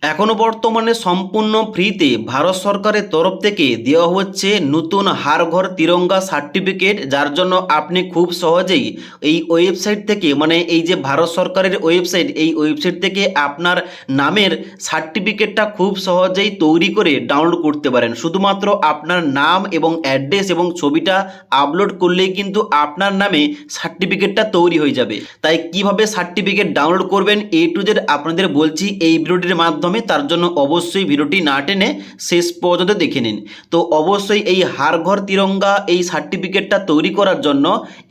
এখনো বর্তমানে সম্পূর্ণ ফ্রিতে ভারত সরকারের তরফ থেকে দেওয়া হচ্ছে নতুন হার ঘর তিরঙ্গা সার্টিফিকেট, যার জন্য আপনি খুব সহজেই এই ওয়েবসাইট থেকে এই যে ভারত সরকারের ওয়েবসাইট, এই ওয়েবসাইট থেকে আপনার নামের সার্টিফিকেটটা খুব সহজেই তৈরি করে ডাউনলোড করতে পারেন। শুধুমাত্র আপনার নাম এবং অ্যাড্রেস এবং ছবিটা আপলোড করলেই কিন্তু আপনার নামে সার্টিফিকেটটা তৈরি হয়ে যাবে। তাই কিভাবে সার্টিফিকেট ডাউনলোড করবেন A to Z আপনাদের বলছি এই ভিডিওটির মাধ্যমে। তার জন্য অবশ্যই ভিডিওটি না টেনে শেষ পর্যন্ত দেখে নিন। তো অবশ্যই এই হার ঘর তিরঙ্গা এই সার্টিফিকেটটা তৈরি করার জন্য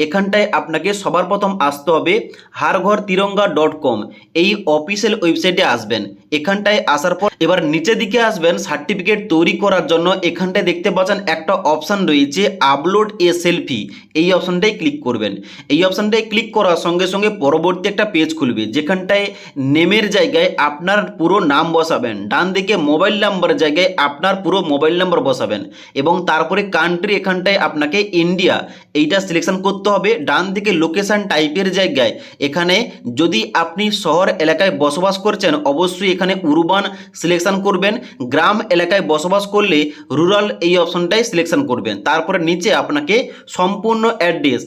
এখানটায় আপনাকে সবার প্রথম আসতে হবে harghortiranga.com, এই অফিসিয়াল ওয়েবসাইটে আসবেন। এখানটায় আসার পর এবার নিচের দিকে আসবেন। সার্টিফিকেট তৈরি করার জন্য এখানটায় দেখতে পাচ্ছেন একটা অপশান রয়েছে আপলোড এ সেলফি, এই অপশানটাই ক্লিক করবেন। এই অপশানটায় ক্লিক করার সঙ্গে সঙ্গে পরবর্তী একটা পেজ খুলবে, যেখানটায় নেমের জায়গায় আপনার পুরো নাম বসাবেন, ডান দিকে মোবাইল নাম্বারের জায়গায় আপনার পুরো মোবাইল নাম্বার বসাবেন এবং তারপরে কান্ট্রি এখানটায় আপনাকে ইন্ডিয়া এইটা সিলেকশন করতে হবে। ডান দিকে লোকেশন টাইপের জায়গায় এখানে যদি আপনি শহর এলাকায় বসবাস করছেন অবশ্যই এখানে উরবান সিলেকশন করবেন, গ্রাম এলাকায় বসবাস করলে রুরাল এই অপশনটাই সিলেকশন করবেন। তারপরে নিচে আপনাকে সম্পূর্ণ অ্যাড্রেস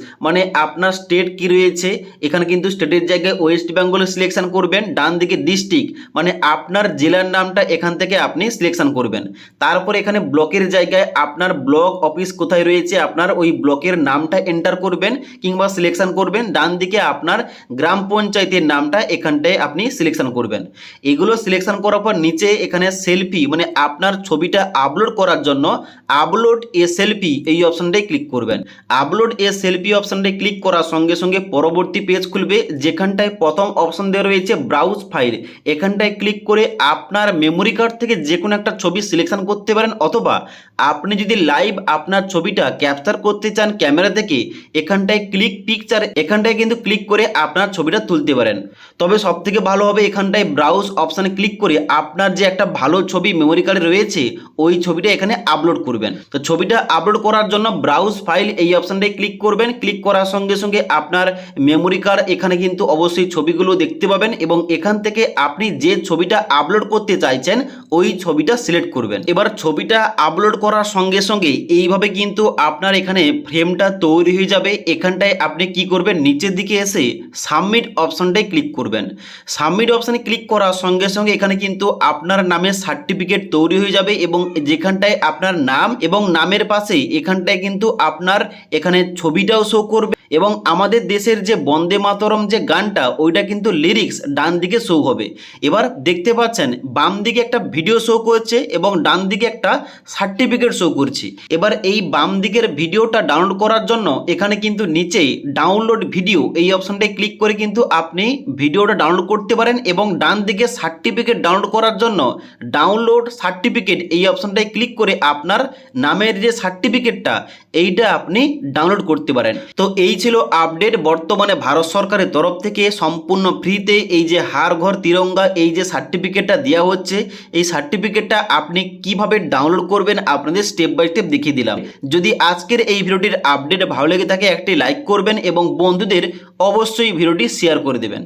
আপনার স্টেট কি রয়েছে, এখানে কিন্তু স্টেটের জায়গায় ওয়েস্ট বেঙ্গল সিলেকশন করবেন। ডান দিকে ডিস্ট্রিক্ট আপনার জেলার নামটা এখান থেকে আপনি সিলেকশন করবেন। তারপরে এখানে ব্লকের জায়গায় আপনার ব্লক অফিস কোথায় রয়েছে আপনার ওই ব্লকের নামটা এন্টার করবেন কিংবা সিলেকশন করবেন। ডান দিকে আপনার গ্রাম পঞ্চায়েতের নামটা এখানটায় আপনি সিলেকশন করবেন। এগুলো সিলেকশন করার পর নিচে এখানে সেলফি আপনার ছবিটা আপলোড করার জন্য আপলোড এ সেলফি এই অপশনটাই ক্লিক করবেন। আপলোড এ সেলফি অপশনটাই ক্লিক করার সঙ্গে সঙ্গে পরবর্তী পেজ খুলবে, যেখানটায় প্রথম অপশন দেওয়া রয়েছে ব্রাউজ ফাইল, এখানটায় ক্লিক করে আপনার মেমোরি কার্ড থেকে যে কোনো একটা ছবি সিলেকশন করতে পারেন, অথবা আপনি যদি লাইভ আপনার ছবিটা ক্যাপচার করতে চান ক্যামেরা থেকে এখানটায় ক্লিক পিকচার, এখানটায় কিন্তু ক্লিক করে আপনার ছবিটা তুলতে পারেন। তবে সব থেকে ভালো হবে এখানটায় ব্রাউজ অপশানে ক্লিক করে আপনার যে একটা ভালো ছবি মেমোরি কার্ডে রয়েছে ওই ছবিটা এখানে আপলোড করবেন। তো ছবিটা আপলোড করার জন্য ব্রাউজ ফাইল এই অপশানটায় ক্লিক করবেন। ক্লিক করার সঙ্গে সঙ্গে আপনার মেমোরি কার্ড এখানে কিন্তু অবশ্যই ছবিগুলো দেখতে পাবেন এবং এখান থেকে আপনি যে ছবিটা আপলোড করতে চাইছেন ওই ছবিটা সিলেক্ট করবেন। এবার ছবিটা আপলোড করার সঙ্গে সঙ্গে এইভাবে কিন্তু আপনার এখানে ফ্রেমটা তৈরি হয়ে যাবে। এখানটায় আপনি কি করবেন, নিচের দিকে এসে সাবমিট অপশনটায় ক্লিক করবেন। সাবমিট অপশানে ক্লিক করার সঙ্গে সঙ্গে এখানে কিন্তু আপনার নামে সার্টিফিকেট তৈরি হয়ে যাবে এবং যেখানটায় আপনার নাম এবং নামের পাশেই এখানটায় কিন্তু আপনার এখানে ছবিটাও শো করবে এবং আমাদের দেশের যে বন্দে মাতরম যে গানটা ওইটা কিন্তু লিরিক্স ডান দিকে শো হবে। এবার দেখতে পাচ্ছেন বাম দিকে একটা ভিডিও শো করছে এবং ডান দিকে একটা সার্টিফিকেট শো করছে। এবার এই বাম দিকের ভিডিওটা ডাউনলোড করার জন্য এখানে কিন্তু নিচেই ডাউনলোড ভিডিও এই অপশনটায় ক্লিক করে কিন্তু আপনি ভিডিওটা ডাউনলোড করতে পারেন এবং ডান দিকে সার্টিফিকেট ডাউনলোড করার জন্য ডাউনলোড সার্টিফিকেট এই অপশনটায় ক্লিক করে আপনার নামের যে সার্টিফিকেটটা এইটা আপনি ডাউনলোড করতে পারেন। তো এই ছিল আপডেট। বর্তমানে ভারত সরকারের তরফ থেকে সম্পূর্ণ ফ্রিতে এই যে হার ঘর তিরঙ্গা এই যে সার্টিফিকেটটা দেওয়া হচ্ছে, এই সার্টিফিকেটটা আপনি কিভাবে ডাউনলোড করবেন আপনাদের স্টেপ বাই স্টেপ দেখিয়ে দিলাম। যদি আজকের এই ভিডিওটির আপডেট ভালো লেগে থাকে একটি লাইক করবেন এবং বন্ধুদের অবশ্যই ভিডিওটি শেয়ার করে দেবেন।